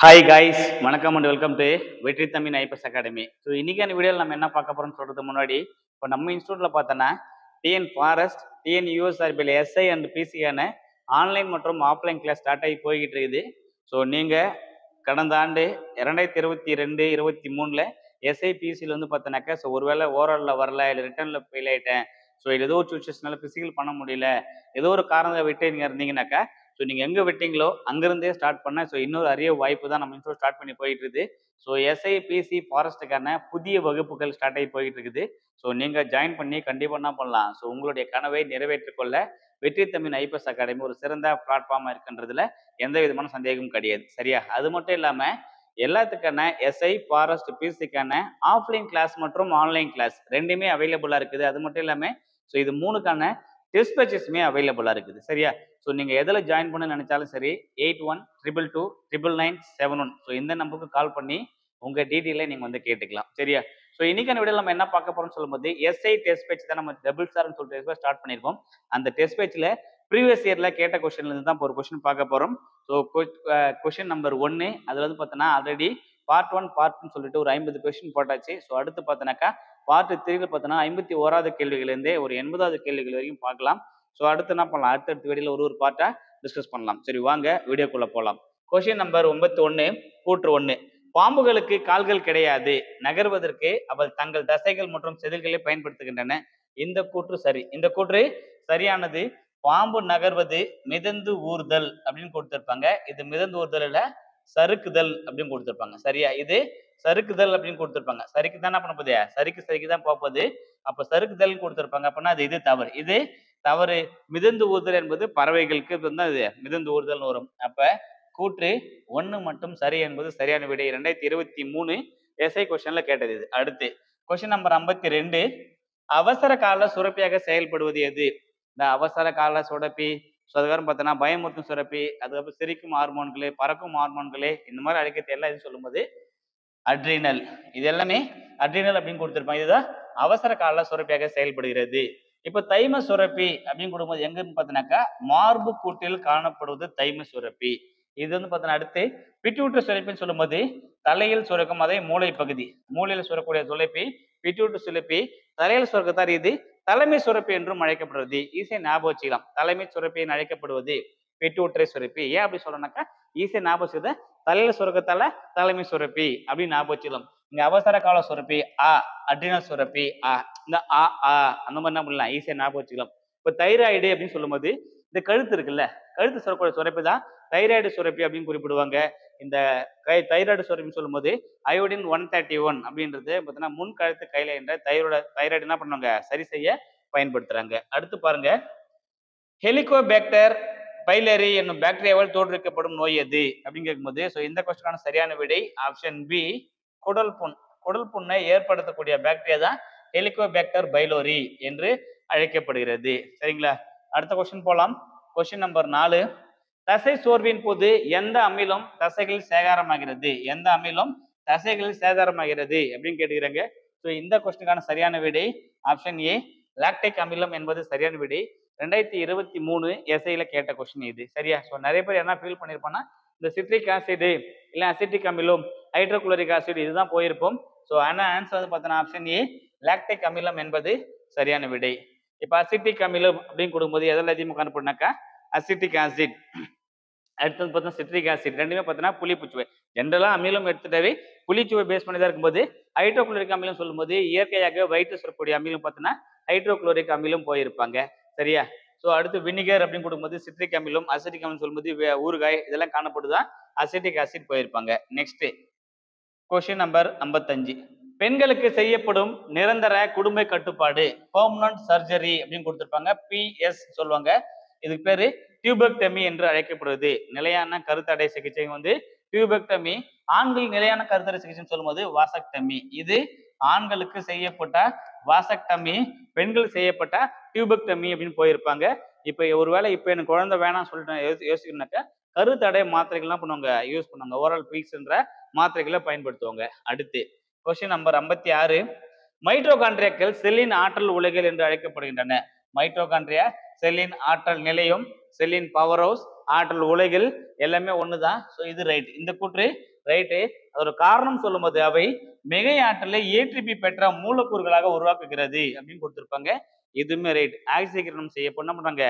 Hi guys, வணக்கம் and welcome to வெற்றி Tamil IPS academy. So இன்னைக்கான வீடியோவில் நம்ம என்ன பார்க்க போறோம்னு சொல்றதுக்கு முன்னாடி, இப்போ நம்ம இன்ஸ்டியூட்ல பார்த்தோன்னா டிஎன் ஃபாரஸ்ட், டிஎன் யூஎஸ்ஆர்பியில் எஸ்ஐ அண்ட் பிசியான ஆன்லைன் மற்றும் ஆஃப்லைன் கிளாஸ் ஸ்டார்ட் ஆகி போய்கிட்டு இருக்குது. ஸோ நீங்கள் கடந்த ஆண்டு 2022-23 எஸ்ஐ பிசியில் வந்து பார்த்தோன்னாக்கா, ஸோ ஒருவேளை ஓரலில் வரல, இல்லை ரிட்டர்னில் ஃபெயில் ஆகிட்டேன், ஸோ ஏதோ ஒரு சுச்சுவேஷனால ஃபிசிக்கல் பண்ண முடியல, ஏதோ ஒரு காரணத்தை விட்டு நீங்கள் இருந்தீங்கன்னாக்கா, ஸோ நீங்கள் எங்கே விட்டீங்களோ அங்கேருந்தே ஸ்டார்ட் பண்ண ஸோ இன்னொரு அரிய வாய்ப்பு தான் நம்ம இன்ஸ்டியூட் ஸ்டார்ட் பண்ணி போயிட்டு இருக்குது. ஸோ எஸ்ஐ பிசி ஃபாரஸ்ட்டுக்கான புதிய வகுப்புகள் ஸ்டார்ட் ஆகி போயிட்டு இருக்குது. ஸோ நீங்கள் ஜாயின் பண்ணி கண்டிப்பாக என்ன பண்ணலாம், ஸோ உங்களுடைய கனவை நிறைவேற்றிக்கொள்ள வெற்றி தமிழ் ஐபிஎஸ் அகாடமி ஒரு சிறந்த பிளாட்ஃபார்மாக இருக்குன்றதுல எந்த விதமான சந்தேகமும் கிடையாது. சரியா? அது மட்டும் இல்லாமல் எல்லாத்துக்கான எஸ்ஐ ஃபாரஸ்ட் பிசிக்கான ஆஃப்லைன் கிளாஸ் மற்றும் ஆன்லைன் கிளாஸ் ரெண்டுமே அவைலபிளாக இருக்குது. அது மட்டும் இல்லாமல் ஸோ இது மூணுக்கான டெஸ்ட் பேச்சஸுமே அவைலபிளாக இருக்குது. சரியா? ஸோ நீங்கள் எதில் ஜாயின் பண்ண நினைச்சாலும் சரி 8122299971 ஸோ இந்த நம்பருக்கு கால் பண்ணி உங்கள் டீட்டெயிலை நீங்கள் வந்து கேட்டுக்கலாம். சரியா? ஸோ இன்னைக்கான வீடியோ நம்ம என்ன பார்க்க போறோம்னு சொல்லும்போது எஸ்ஐ டெஸ்ட் பேட்ச் தான் நம்ம டபுள் ஸ்டார்னு சொல்லிட்டு ஸ்டார்ட் பண்ணியிருக்கோம். அந்த டெஸ்ட் பேட்சில் ப்ரீவியஸ் இயரில் கேட்ட கொஸ்டின்லேருந்து தான் இப்போ ஒரு கொஸ்டின் பார்க்க போகிறோம். ஸோ கொஸ்டின் நம்பர் 1 அதில் வந்து பார்த்தோன்னா ஆல்ரெடி பார்ட் 1 பார்ட் 2 சொல்லிட்டு ஒரு 50 கொஸ்டின் போட்டாச்சு. ஸோ அடுத்து பார்த்தோன்னாக்கா பார்ட் 3 பார்த்தோன்னா 51வது கேள்விகளிலிருந்தே ஒரு 80வது கேள்விகள் வரைக்கும் பார்க்கலாம். ஸோ அடுத்து என்ன பண்ணலாம், அடுத்தடுத்த வீடியோவில் ஒரு பார்ட்டாக டிஸ்கஸ் பண்ணலாம். சரி, வாங்க வீடியோக்குள்ளே போகலாம். கொஸ்டின் நம்பர் 91 கூற்று 1. பாம்புகளுக்கு கால்கள் கிடையாது, நகர்வதற்கு அவள் தங்கள் தசைகள் மற்றும் செதில்களை பயன்படுத்துகின்றன. இந்த கூற்று சரி. இந்த கூற்று சரியானது. பாம்பு நகர்வது மிதந்து ஊர்தல் அப்படின்னு கொடுத்திருப்பாங்க. இது மிதந்து ஊர்தல் இல்ல, சறுக்குதல் அப்படின்னு கொடுத்திருப்பாங்க. சரியா? இது சறுக்குதல் அப்படின்னு கொடுத்திருப்பாங்க. சரிக்கு தான் என்ன பண்ண போகுது, சரிக்கு தான் போகுது. அப்ப சறுக்குதல் கொடுத்திருப்பாங்க அப்படின்னா அது இது தவறு. இது தவறு. மிதந்து ஊர்தல் என்பது பறவைகளுக்கு வந்து அது மிதந்து ஊர்தல் வரும். அப்ப கூற்று 1 மட்டும் சரி என்பது சரியான விடை. 2023 எஸ்ஐ கொஸ்டின்ல கேட்டது இது. அடுத்து கொஸ்டின் நம்பர் 52. அவசர கால சுரப்பியாக செயல்படுவது எது? இந்த அவசர கால சுரப்பி, அதுக்கப்புறம் பார்த்தோன்னா பயமுறுத்தும் சுரப்பி, அதுக்கப்புறம் சிரிக்கும் ஹார்மோன்களே, பறக்கும் ஹார்மோன்களே, இந்த மாதிரி அழைக்கிறது எல்லாம் இது சொல்லும்போது அட்ரினல். இது எல்லாமே அட்ரினல் அப்படின்னு கொடுத்திருப்பாங்க. இதுதான் அவசர கால சுரப்பியாக செயல்படுகிறது. இப்ப தைம சுரப்பி அப்படின்னு கொடுக்கும்போது எங்கன்னு பார்த்தீங்கன்னாக்கா மார்பு கூட்டில் காணப்படுவது தைம சுரப்பி. இது வந்து பார்த்தீங்கன்னா அடுத்து பிட்யூட்டரி சுரப்பின்னு சொல்லும்போது தலையில் சுரக்கும் அதே மூளை பகுதி, மூளையில் சுரக்கூடிய சுரப்பி பிட்யூட்டரி சுரப்பி. தலையில் சுரக்கத்தார் இது தலைமை சுரப்பி என்றும் அழைக்கப்படுவது. ஈஸியா ஞாபகம் வச்சுக்கலாம். தலைமை சுரப்பி என்று அழைக்கப்படுவது பிட்யூட்டரி சுரப்பி. ஏன் அப்படி சொல்றேன்னாக்கா ஈஸியா ஞாபகம் வச்சுக்கிது, தலையில சுரக்கத்தால தலைமை சுரப்பி அப்படின்னு ஞாபகம் வச்சுக்கலாம். இங்க அவசர கால சுரப்பி அட்ரினல் சுரப்பி இந்த அந்த மாதிரி என்ன பண்ணலாம், ஈஸியா ஞாபகம் வச்சுக்கலாம். இப்ப தைராய்டு அப்படின்னு சொல்லும்போது இந்த கழுத்து இருக்குல்ல, கழுத்து சுரக்கூடிய சுரப்பி தான் தைராய்டு சுரப்பி அப்படின்னு குறிப்பிடுவாங்க. இந்த தைராய்டு சுரப்பின்னு சொல்லும்போது அயோடின் 131 அப்படின்றது பார்த்தீங்கன்னா முன் கழுத்து கையில என்ற தைராய்டு என்ன பண்ணுவாங்க, சரி செய்ய பயன்படுத்துறாங்க. அடுத்து பாருங்க, ஹெலிகோபேக்டர் பைலரி என்னும் பாக்டீரியாவால் தோற்றுவிக்கப்படும் நோய் எது அப்படின்னு கேட்கும்போது ஸோ இந்த கொஸ்டினான சரியான விடை ஆப்ஷன் பி குடல் புண். குடல் புண்ணை ஏற்படுத்தக்கூடிய பாக்டீரியா தான் ஹெலிகோபேக்டர் பைலோரி என்று அழைக்கப்படுகிறது. சரிங்களா? அடுத்த கொஸ்டின் போலாம். Question number 4. தசை சோர்வின் போது எந்த அமிலம் தசைகளில் சேதாரமாகிறது? எந்த அமிலம் தசைகளில் சேதாரமாகிறது அப்படின்னு கேட்டுக்கிறாங்க. ஸோ இந்த கொஸ்டினுக்கான சரியான விடை ஆப்ஷன் ஏ லாக்டிக் அமிலம் என்பது சரியான விடை. 2023 எஸ்ஐல கேட்ட கொஸ்டின் இது. சரியா? ஸோ நிறைய பேர் என்ன ஃபீல் பண்ணியிருப்போம்னா இந்த சிட்ரிக் ஆசிடு இல்லை அசிட்டிக் அமிலம் ஹைட்ரோகுளோரிக் ஆசிட் இதுதான் போயிருப்போம். ஸோ ஆனால் ஆன்சர் வந்து பார்த்தோன்னா ஆப்ஷன் ஏ லாக்டிக் அமிலம் என்பது சரியான விடை. இப்போ அசிட்டிக் அமிலம் அப்படின்னு கொடுக்கும்போது எதில் அதிகமாக காணப்படுனாக்கா அசிட்டிக் ஆசிட், அடுத்தது பார்த்தோன்னா சிட்ரிக் ஆசிட், ரெண்டுமே பார்த்தீங்கன்னா புளிப்புச்சுவை. ஜென்ரலா அமிலம் எடுத்துட்டாவே புளிச்சுவை பேஸ் பண்ணி தான் இருக்கும்போது ஹைட்ரோகுளோரிக் அமிலம் சொல்லும்போது இயற்கையாக வயிற்று சுரக்கூடிய அமிலம் பார்த்தீங்கன்னா ஹைட்ரோகுளோரிக் அமிலம் போயிருப்பாங்க. சரியா? ஸோ அடுத்து வினிகர் அப்படின்னு கொடுக்கும்போது சிட்ரிக் அமிலம், அசிட்டிக் அமிலம் சொல்லும்போது ஊறுகாய் இதெல்லாம் காணப்படுதான் அசிட்டிக் ஆசிட் போயிருப்பாங்க. Next question number 55. பெண்களுக்கு செய்யப்படும் நிரந்தர குடும்ப கட்டுப்பாடு பெர்மனன்ட் சர்ஜரி அப்படின்னு கொடுத்திருப்பாங்க. PS சொல்லுவாங்க. இதுக்கு பேரு டியூபெக்டமி என்று அழைக்கப்படுவது. நிலையான கருத்தடை சிகிச்சை வந்து டியூபெக்டமி. ஆண்கள் நிலையான கருத்தடை சிகிச்சைன்னு சொல்லும்போது வாசக்டமி. இது ஆண்களுக்கு செய்யப்பட்ட வாசக்டமி, பெண்கள் செய்யப்பட்ட டியூபெக்டமி அப்படின்னு போயிருப்பாங்க. இப்ப ஒருவேளை இப்ப எனக்கு குழந்தை வேணாம்னு சொல்லிட்டு யோசிக்கணும்னாக்கா கருத்தடை மாத்திரைகள்லாம் பண்ணுவாங்க, யூஸ் பண்ணுவாங்க. ஓரல் பீக்ஸ் என்ற மாத்திரைகளை பயன்படுத்துவாங்க. அடுத்து கொஸ்டின் நம்பர் 56. மைட்டோகாண்ட்ரியாக்கள் செல்லின் ஆற்றல் உலைகள் என்று அழைக்கப்படுகின்றன. மைட்டோகாண்ட்ரியா செல்லின் ஆற்றல் நிலையம், செல்லின் பவர் ஹவுஸ், ஆற்றல் உலைகள் எல்லாமே ஒண்ணுதான். ஸோ இது ரைட், இந்த கூற்று ரைட்டு. அதோட காரணம் சொல்லும்போது அவை மிகை ஆற்றலை ஏடிபி பெற்ற மூலக்கூறுகளாக உருவாக்குகிறது அப்படின்னு கொடுத்திருப்பாங்க. இதுவுமே ரைட். ஆக்சிகரணம் செய்யப்போ என்ன பண்றாங்க,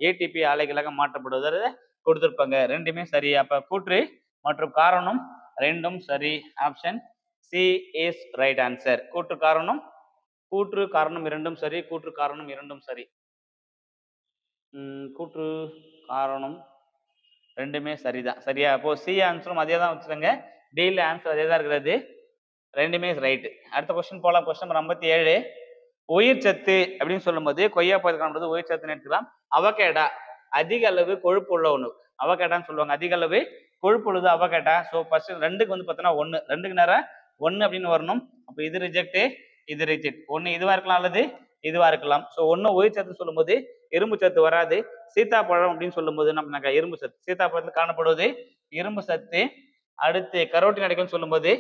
ஏடிபி ஆலைகளாக மாற்றப்படுவதை கொடுத்திருப்பாங்க. ரெண்டுமே சரி. அப்ப கூற்று மற்றும் காரணம் ரெண்டும் சரி. Option C is right answer. கூற்று காரணம் இரண்டும் சரி. கூற்று காரணம் இரண்டும் சரி. கூற்று காரணம் ரெண்டுமே சரிதான். சரியா? அப்போ சி ஆன்சரும் அதே தான் வச்சுருங்க. டில ஆன்சர் அதே தான் இருக்கிறது. ரெண்டுமே ரைட்டு. அடுத்த கொஸ்டின் போலாம். Question number 57. உயிர் சத்து அப்படின்னு சொல்லும்போது கொய்யா பழத்தில் காணப்படுது உயிர் சத்துன்னு எடுத்துக்கலாம். அவகேடா அதிக அளவு கொழுப்பு உள்ள உணவு. அவகேடான்னு சொல்லுவாங்க. அதிக அளவு கொழுப்பு உள்ளது அவகேடா. ஸோ ஃபர்ஸ்ட் ரெண்டுக்கு வந்து பார்த்தோன்னா 1, ரெண்டுக்கு நேரம் 1 அப்படின்னு வரணும். அப்போ இது ரிஜெக்ட், இது ரிஜெக்ட். ஒன்று இதுவா இருக்கலாம் அல்லது இதுவா இருக்கலாம். ஸோ ஒன்று உயிர் சத்து சொல்லும்போது இரும்பு சத்து வராது. சீத்தாப்பழம் அப்படின்னு சொல்லும்போது நம்ம இரும்பு சத்து, சீத்தாப்பழத்தில் காணப்படுவது இரும்பு சத்து. அடுத்து கரோட்டினாய்டுகள் சொல்லும்போது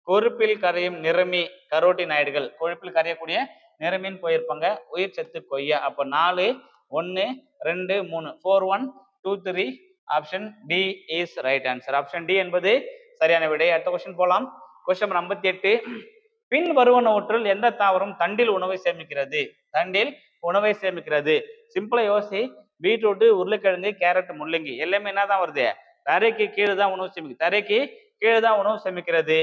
கொழுப்பில் கரையும் நிறமி கரோட்டினாய்டுகள், கொழுப்பில் கரையக்கூடிய நிறமின்னு போயிருப்பாங்க. உயிர் சத்து கொய்யா. அப்போ 4, 1, 2, 3, 4, 1, 2, 3. Option D is right answer. Option D என்பது சரியான விடை. அடுத்த கொஸ்டின் போலாம். Question number 58. பின் வருவனவற்றுள் எந்த தாவரம் தண்டில் உணவை சேமிக்கிறது? தண்டில் உணவை சேமிக்கிறது. சிம்பிளா யோசி. பீட்ரூட், உருளைக்கிழங்கு, கேரட், முள்ளங்கி எல்லாமே என்னதான் வருது, தரைக்கு கீழே தான் உணவு சேமிக்குது. தரைக்கு கீழே தான் உணவு சேமிக்கிறது.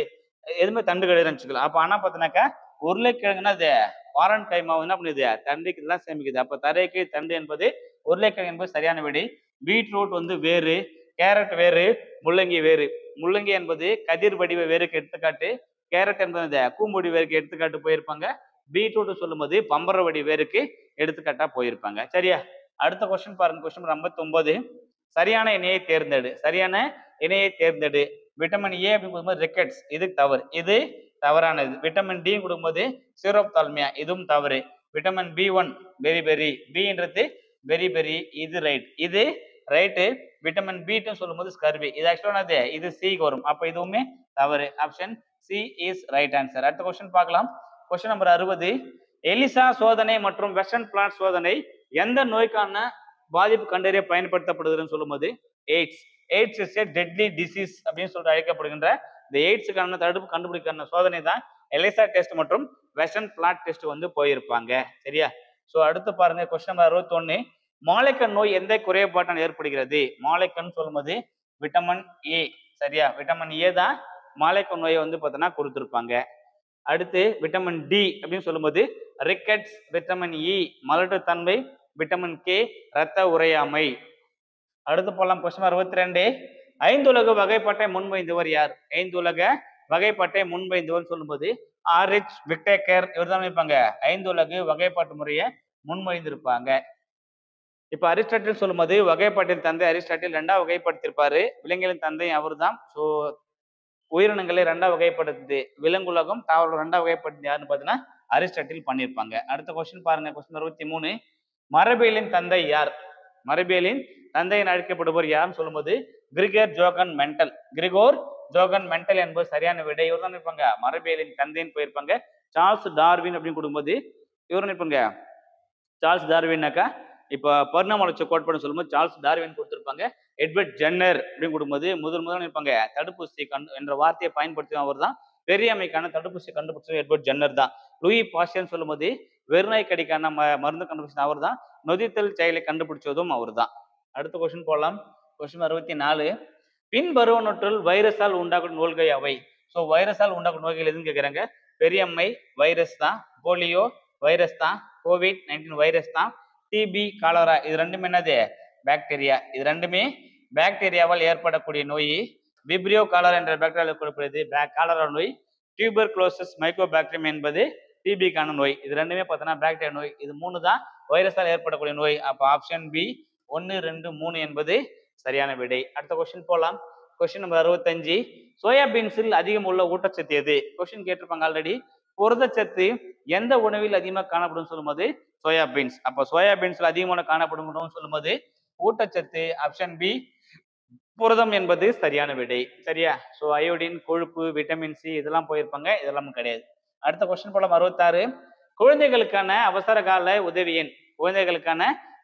எதுவுமே தண்டு கிடையாது வச்சுக்கலாம். அப்ப ஆனா பார்த்தீங்கன்னாக்கா உருளைக்கிழங்குனா அது ஃபாரன் கைமாவு என்ன பண்ணுது, தண்டுக்கு தான் சேமிக்குது. அப்ப தரைக்கு தண்டு என்பது உருளைக்கிழங்கு என்பது சரியான விடை. பீட்ரூட் வந்து வேறு, கேரட் வேறு, முள்ளங்கி வேறு. முள்ளங்கி என்பது கதிர் வடிவ வேருக்கு எடுத்துக்காட்டு. கேரட் என்பது கூம்பொடி வேருக்கு எடுத்துக்காட்டு போயிருப்பாங்க. பீட்ரூட் சொல்லும்போது பம்பர வடி வேருக்கு எடுத்துக்காட்டா போயிருப்பாங்க. சரியா? அடுத்த கொஸ்டின் பாருங்க. கொஸ்டின் 59. சரியான இணையை தேர்ந்தெடு. சரியான இணையை தேர்ந்தெடு. விட்டமின் ஏ அப்படின்னு கொடுக்கும்போது ரிக்கெட்ஸ், இது தவறு, இது தவறானது. விட்டமின் டி கொடுக்கும்போது சீரோப்தால்மியா, இதுவும் தவறு. விட்டமின் B1 பெரி பெரி, பின்றது பெரி பெரி, இது ரைட், இது ரைட்டு. விட்டமின் B2 சொல்லும்போது ஸ்கர்வி, இது ஆக்சுவலானது இது சிக்கு வரும். அப்ப இதுவுமே தவறு. Option C is right answer. அடுத்த கொஸ்டின் பார்க்கலாம். Question number 60. எலிசா சோதனை மற்றும் வெஸ்டர்ன் பிளாட் சோதனை எந்த நோய்க்கான பாதிப்பு கண்டறிய பயன்படுத்தப்படுதுன்னு சொல்லும்போது AIDS. AIDS is a deadly disease அப்படின்னு சொல்லிட்டு அழைக்கப்படுகின்ற இந்த எய்ட்ஸுக்கான தடுப்பு கண்டுபிடிக்கிற சோதனை தான் எலிசா டெஸ்ட் மற்றும் வெஸ்டர்ன் பிளாட் டெஸ்ட் வந்து போயிருப்பாங்க. சரியா? ஸோ அடுத்து பாருங்க. Question number 61. மாலைக்கண் நோய் எந்த குறைபாட்டால் ஏற்படுகிறது? மாலைக்கண் சொல்லும்போது விட்டமின் ஏ. சரியா? விட்டமின் ஏ தான் மாலைக்கண் நோயை வந்து பார்த்தோன்னா கொடுத்துருப்பாங்க. அடுத்து விட்டமின் டி அப்படின்னு சொல்லும்போது ரிக்கெட்ஸ், விட்டமின் இ மலட்டுத்தன்மை, விட்டமின் கே இரத்த உறையாமை. அடுத்து போலாம். கொஸ்டின் 62. 5 உலக வகைப்பாட்டை முன்வைந்தவர் யார்? 5 உலக வகைப்பாட்டை முன்வைந்தவர் சொல்லும்போது ஆரிச் விக்டேக்கர், இவர் தான் இருப்பாங்க 5 உலக வகைப்பாட்டு முறையை முன்வைந்திருப்பாங்க. இப்ப அரிஸ்டாட்டில் சொல்லும்போது வகைப்பாட்டின் தந்தை அரிஸ்டாட்டில் 2ஆ வகைப்படுத்திருப்பாரு. விலங்குகளின் தந்தை அவர் தான். ஸோ உயிரினங்களை 2ஆ வகைப்படுத்துது விலங்குலகம், தாவரம் 2ஆ வகைப்படுத்துது யாருன்னு பார்த்தீங்கன்னா அரிஸ்டாட்டில் பண்ணியிருப்பாங்க. அடுத்த கொஸ்டின் பாருங்க. கொஸ்டின் 63. மரபியலின் தந்தை யார்? மரபியலின் தந்தை என அழைக்கப்படுபவர் யாருன்னு சொல்லும்போது Gregor Johann Mendel. Gregor Johann Mendel என்பது சரியான விடை. இவர் தான் இருப்பாங்க மரபியலின் தந்தைன்னு போயிருப்பாங்க. சார்ல்ஸ் டார்வின் அப்படின்னு கொடுக்கும்போது இவரும் இருப்பாங்க சார்ல்ஸ் டார்வின்னாக்கா இப்போ பரிணாம வளர்ச்சி கோட்பாடு சொல்லும்போது சார்ல்ஸ் டார்வின் கொடுத்திருப்பாங்க. எட்வர்ட் ஜென்னர் அப்படின்னு கொடுக்கும்போது முதல் இருப்பாங்க தடுப்பூசி என்ற வார்த்தையை பயன்படுத்தி அவர் தான் பெரியம்மைக்கான தடுப்பூசி கண்டுபிடிச்சது எட்வர்ட் ஜென்னர் தான். லூயி பாஸ்டியர் சொல்லும்போது வெறுநாய் கடிக்கான மருந்து கண்டுபிடிச்சது அவர் தான். நொதித்தல் செயலை கண்டுபிடிச்சதும் அவர் தான். அடுத்த கொஸ்டின் போகலாம். கொஸ்டின் 64. பின் வருவனற்றுள் வைரஸால் உண்டாகும் நோய்கள் அவை. ஸோ வைரஸால் உண்டாகும் நோய்கள் எதுன்னு கேட்குறாங்க. பெரியம்மை வைரஸ் தான், போலியோ வைரஸ் தான், COVID-19 வைரஸ் தான், டிபி காலரா இது ரெண்டுமே என்னது பாக்டீரியா. இது ரெண்டுமே பாக்டீரியாவால் ஏற்படக்கூடிய நோய். விப்ரியோ காலரா என்ற பாக்டீரியாவில் ஏற்படுகிறது காலரா நோய். டியூபர்குலோசிஸ் மைக்கோபாக்டீரியம் என்பது டிபிக்கான நோய். இது ரெண்டுமே பார்த்தோன்னா பாக்டீரியா நோய். இது 3 தான் வைரஸால் ஏற்படக்கூடிய நோய். அப்போ ஆப்ஷன் பி 1, 2, 3 என்பது சரியான விடை. அடுத்த கொஸ்டின் போலாம். Question number 65. சோயாபீன்ஸில் அதிகம் உள்ள ஊட்டச்சத்து எது? கொஸ்டின் கேட்டிருப்பாங்க ஆல்ரெடி. புரதச்சத்து எந்த உணவில் அதிகமாக காணப்படும் சொல்லும்போது சோயாபீன்ஸ். அப்போ சோயாபீன்ஸ்ல அதிகமான காணப்படும் உணவுன்னு சொல்லும்போது ஊட்டச்சத்து ஆப்ஷன் பி புரதம் என்பது சரியான விடை. சரியா? ஸோ அயோடின், கொழுப்பு, விட்டமின் சி இதெல்லாம் போயிருப்பாங்க. இதெல்லாம் கிடையாது. அடுத்த கொஸ்டின் போலாம். 66. குழந்தைகளுக்கான அவசர கால உதவி எண். குழந்தைகளுக்கான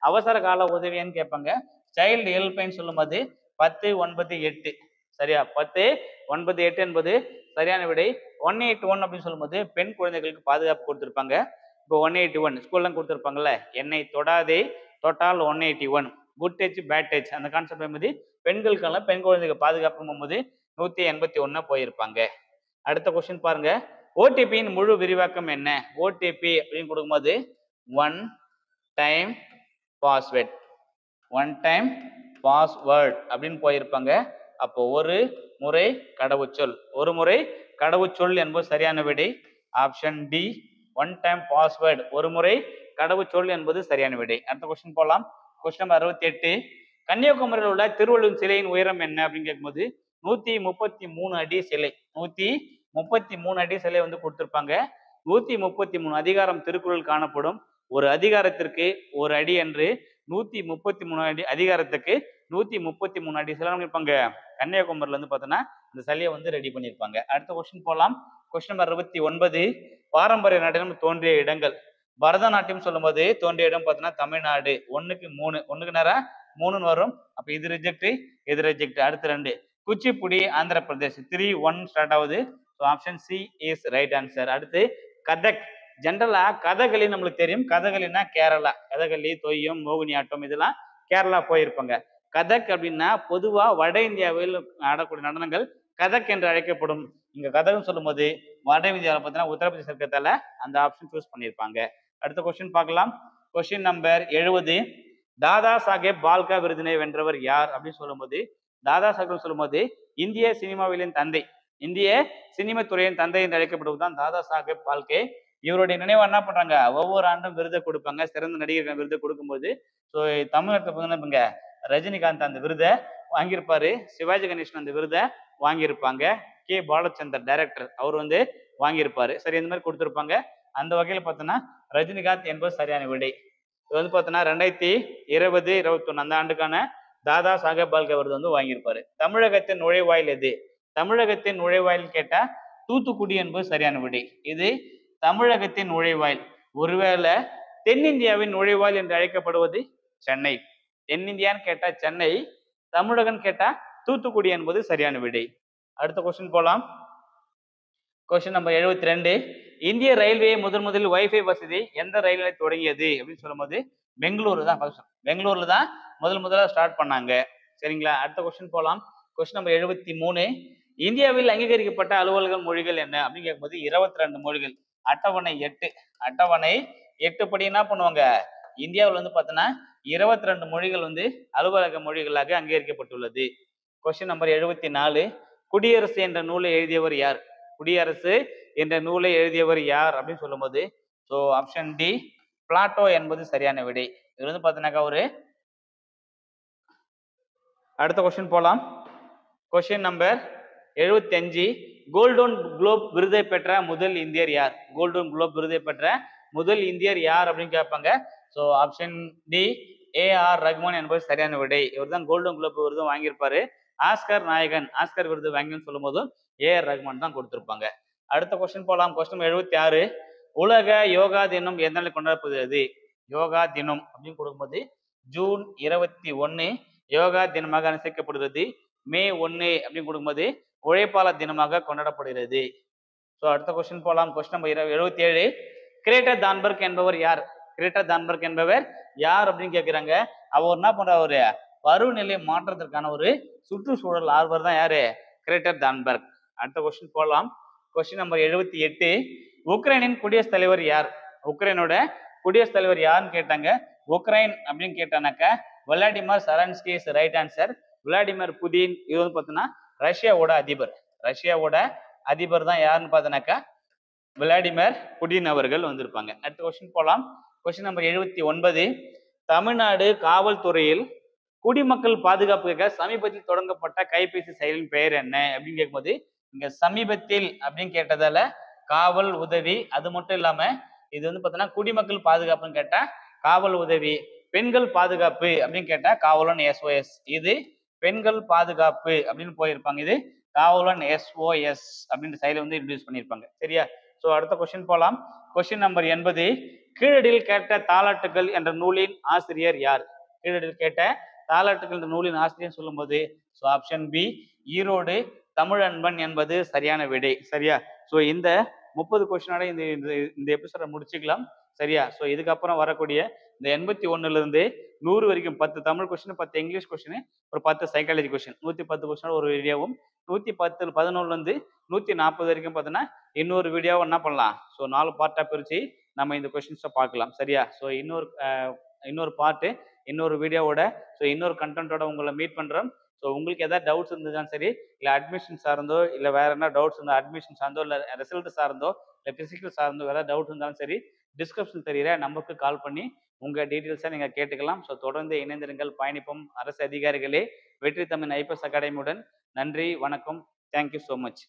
அவசர கால உதவின்னு கேட்பாங்க. சைல்டு ஹெல்ப்லைன் சொல்லும்போது 10 9 8 சரியா, 10 9 8 என்பது சரியான விடை. 181 அப்படின்னு சொல்லும்போது பெண் குழந்தைகளுக்கு பாதுகாப்பு கொடுத்திருப்பாங்க. இப்போ 181 ஸ்கூல்லாம் கொடுத்திருப்பாங்கல்ல, என்னை தொடாதே தொட்டால் 181 குட் டச் பேட் டச் அந்த கான்செப்ட் என்பது பெண்களுக்கெல்லாம் பெண் குழந்தைகள் பாதுகாப்பு போகும்போது 181 போயிருப்பாங்க. அடுத்த கொஸ்டின் பாருங்க, ஓடிபியின் முழு விரிவாக்கம் என்ன? ஓடிபி அப்படின்னு கொடுக்கும்போது one time password, one time password அப்படின்னு போயிருப்பாங்க. அப்போ ஒரு முறை கடவுச்சொல், ஒரு முறை கடவுச்சொல் என்பது சரியான விடை. Option D one time password, ஒரு முறை கடவுச்சொல் என்பது சரியான விடை. அடுத்த கொஸ்டின் போலாம். கொஸ்டின் நம்பர் 68, கன்னியாகுமரியில் உள்ள திருவள்ளுவர் சிலையின் உயரம் என்ன அப்படின்னு கேட்கும்போது 133 அடி சிலை, 133 அடி சிலை வந்து கொடுத்திருப்பாங்க. 133 அதிகாரம் திருக்குறள் காணப்படும். ஒரு அதிகாரத்திற்கு ஒரு அடி என்று 133 அடி அதிகாரத்துக்கு 133 அடி சிலை இருப்பாங்க. கன்னியாகுமரியில வந்து பார்த்தோன்னா இந்த சிலையை வந்து ரெடி பண்ணியிருப்பாங்க. அடுத்த கொஸ்டின் போலாம். கொஸ்டின் நம்பர் 69, பாரம்பரிய நடனம் தோன்றிய இடங்கள். பரதநாட்டியம் சொல்லும்போது தோன்றிய இடம் பார்த்தோன்னா தமிழ்நாடு. 1க்கு 3, 1க்கு நேரம் 3 வரும். அப்ப இது ரிஜெக்ட், இது ரிஜெக்ட். அடுத்த 2 குச்சிப்புடி ஆந்திர பிரதேஷ். 3 1 ஸ்டார்ட் ஆகுது. So option C is right answer. அடுத்து கதக். ஜென்ரலா கதகளி நம்மளுக்கு தெரியும், கதகளினா கேரளா, கதகளி தொய்யம் மோகினி ஆட்டம் இதெல்லாம் கேரளா போயிருப்பாங்க. கதக் அப்படின்னா பொதுவா வட இந்தியாவில் ஆடக்கூடிய நடனங்கள் கதக் என்று அழைக்கப்படும். இங்க கதக்னு சொல்லும்போது வட இந்தியாவில் பார்த்தீங்கன்னா உத்தரப்பிரதேச இருக்கிறதால அந்த ஆப்ஷன் சூஸ் பண்ணியிருப்பாங்க. அடுத்த கொஸ்டின் பார்க்கலாம். Question number 70, Dada Saheb polka விருதினை வென்றவர் யார் அப்படின்னு சொல்லும்போது தாதா சாஹேப் சொல்லும்போது இந்திய சினிமாவிலின் தந்தை, இந்திய சினிமா துறையின் தந்தை என்று அழைக்கப்படுவதுதான் தாதா சாஹேப் பால்கே. இவருடைய நினைவு என்ன பண்றாங்க, ஒவ்வொரு ஆண்டும் விருதை கொடுப்பாங்க. சிறந்த நடிகர்கள் விருதை கொடுக்கும்போது ஸோ தமிழகத்தை பார்த்தீங்கன்னா ரஜினிகாந்த் அந்த விருதை வாங்கியிருப்பாரு, சிவாஜி கணேசன் அந்த விருதை வாங்கியிருப்பாங்க, கே பாலச்சந்தர் டைரக்டர் அவர் வந்து வாங்கியிருப்பாரு. சரி, இந்த மாதிரி கொடுத்துருப்பாங்க. அந்த வகையில் பார்த்தோன்னா ரஜினிகாந்த் என்பது சரியான விடை. இது வந்து பார்த்தோன்னா 2020 21 அந்த ஆண்டுக்கான தாதா சாஹேப் பால்கே விருது வந்து வாங்கியிருப்பாரு. தமிழகத்தின் நுழைவாயில் எது? தமிழகத்தின் நுழைவாயில் கேட்டா தூத்துக்குடி என்பது சரியான விடை. இது தமிழகத்தின் நுழைவாயில். ஒருவேளை தென்னிந்தியாவின் நுழைவாயில் என்று அழைக்கப்படுவது சென்னை. தென்னிந்தியான்னு கேட்டா சென்னை, தமிழகம் கேட்டா தூத்துக்குடி என்பது சரியான விடை. அடுத்த கொஸ்டின் போலாம். கொஸ்டின் நம்பர் 72, இந்திய ரயில்வே முதலில் வைஃபை வசதி எந்த ரயில் நிலையம் தொடங்கியது அப்படின்னு சொல்லும்போது பெங்களூரு தான். பெங்களூர்ல தான் முதல்ல ஸ்டார்ட் பண்ணாங்க. சரிங்களா. அடுத்த கொஸ்டின் போலாம். கொஸ்டின் நம்பர் 73, இந்தியாவில் அங்கீகரிக்கப்பட்ட அலுவலக மொழிகள் என்ன அப்படின்னு கேட்கும்போது 22 மொழிகள். அட்டவணை 8, அட்டவணை 8 படி என்ன பண்ணுவாங்க, இந்தியாவில் வந்து பார்த்தோன்னா 22 மொழிகள் வந்து அலுவலக மொழிகளாக அங்கீகரிக்கப்பட்டுள்ளது. கொஸ்டின் நம்பர் 74, குடியரசு என்ற நூலை எழுதியவர் யார்? குடியரசு என்ற நூலை எழுதியவர் யார் அப்படின்னு சொல்லும்போது ஸோ ஆப்ஷன் டி பிளாட்டோ என்பது சரியான விடை. இது வந்து பார்த்தீங்கன்னாக்கா ஒரு. அடுத்த கொஸ்டின் போலாம். கொஸ்டின் நம்பர் 75, கோல்டன் குளோப் விருதை பெற்ற முதல் இந்தியர் யார்? கோல்டன் குளோப் விருதை பெற்ற முதல் இந்தியர் யார் அப்படின்னு கேட்பாங்க. So option D A R Rahman என்பது சரியான விடை. இவர் தான் கோல்டன் குளோப் விருது வாங்கியிருப்பாரு. ஆஸ்கர் நாயகன், ஆஸ்கர் விருது வாங்கின்னு சொல்லும் போதும் ஏஆர் ரஹ்மான் தான் கொடுத்திருப்பாங்க. அடுத்த கொஸ்டின் போலாம். கொஸ்டின் 76, உலக யோகா தினம் எந்த நாளில் கொண்டாடப்படுகிறது? யோகா தினம் அப்படின்னு கொடுக்கும்போது ஜூன் 21 யோகா தினமாக அனுசரிக்கப்படுகிறது. மே 1 அப்படின்னு கொடுக்கும்போது உழைப்பாளர் தினமாக கொண்டாடப்படுகிறது. ஸோ அடுத்த கொஸ்டின் போலாம். கொஸ்டின் நம்பர் 77, கிரேட்டர் தான்பர்க் என்பவர் யார்? கிரேட்டர் தான்பர்க் என்பவர் யார் அப்படின்னு கேட்கிறாங்க. அவர் என்ன பண்றாரு, பருவநிலை மாற்றத்திற்கான ஒரு சுற்றுச்சூழல் ஆர்வலர் தான் யாரு, கிரேட்டர் தான்பர்க். அடுத்த கொஸ்டின் போலாம். கொஸ்டின் நம்பர் 78, உக்ரைனின் குடியரசுத் தலைவர் யார்? உக்ரைனோட குடியரசுத் தலைவர் யாருன்னு கேட்டாங்க. உக்ரைன் அப்படின்னு கேட்டானாக்கா Vladimir Zelensky is right answer. Vladimir Putin, இது வந்து பார்த்தீங்கன்னா ரஷ்யாவோட அதிபர். ரஷ்யாவோட அதிபர் தான் யாருன்னு பார்த்தோன்னாக்கா விளாடிமிர் புடின் அவர்கள் வந்திருப்பாங்க. அடுத்த கொஸ்டின் போலாம். கொஸ்டின் நம்பர் 79, தமிழ்நாடு காவல்துறையில் குடிமக்கள் பாதுகாப்புக்காக சமீபத்தில் தொடங்கப்பட்ட கைபேசி செயலின் பெயர் என்ன அப்படின்னு கேட்கும்போது இங்க சமீபத்தில் அப்படின்னு கேட்டதால காவல் உதவி, அது மட்டும் இல்லாம இது வந்து பார்த்தீங்கன்னா குடிமக்கள் பாதுகாப்புன்னு கேட்டா காவல் உதவி, பெண்கள் பாதுகாப்பு அப்படின்னு கேட்டா காவலன் SOS. இது பெண்கள் பாதுகாப்பு அப்படின்னு போயிருப்பாங்க. இது காவலன் SOS அப்படின்ற செயலை வந்து இன்ட்ரடியூஸ் பண்ணியிருப்பாங்க. சரியா. ஸோ அடுத்த கொஸ்டின் போகலாம். Question number 80. கீழடியில் கேட்ட தாலாட்டுகள் என்ற நூலின் ஆசிரியர் யார்? கீழடியில் கேட்ட தாலாட்டுகள் என்ற நூலின் ஆசிரியர் சொல்லும்போது so option B Erode Tamilanban என்பது சரியான விடை. சரியா? ஸோ இந்த 30 கொஸ்டினோட இந்த இந்த எபிசோட முடிச்சுக்கலாம். சரியா? ஸோ இதுக்கப்புறம் வரக்கூடிய இந்த 81ல இருந்து 100 வரைக்கும் 10 தமிழ் கொஸ்டின், 10 இங்கிலீஷ் கொஸ்டின், ஒரு 10 சைக்காலஜி கொஸ்டின், 110 கொஸ்டின் ஒரு வீடியோவும், 110 11ல இருந்து 140 வரைக்கும் பார்த்தீங்கன்னா இன்னொரு வீடியோவை என்ன பண்ணலாம்? ஸோ 4 பார்ட்டா பிரிச்சு நம்ம இந்த கொஸ்டின்ஸை பார்க்கலாம். சரியா? ஸோ இன்னொரு பார்ட்டு இன்னொரு வீடியோவோட ஸோ இன்னொரு கண்டென்ட்டோட உங்களை மீட் பண்றோம். ஸோ உங்களுக்கு ஏதாவது டவுட்ஸ் இருந்ததுதான் சரி, இல்லை அட்மிஷன் சார்ந்தோ, இல்லை வேற என்ன டவுட்ஸ் இருந்தால் அட்மிஷன் சார்ந்தோ, இல்லை ரிசல்ட் சார்ந்தோ, இல்லை பிசிக்கல் சார்ந்தோ வேற டவுட் இருந்தாலும் சரி, டிஸ்கிரிப்ஷன் தெரியுற நம்பருக்கு கால் பண்ணி உங்க டீட்டெயில்ஸை நீங்க கேட்டுக்கலாம். ஸோ தொடர்ந்து இணைந்திருங்கள், பயணிப்போம். அரசு அதிகாரிகளே, வெற்றி தமிழ் ஐபிஎஸ் அகாடமியுடன். நன்றி, வணக்கம். Thank you so much.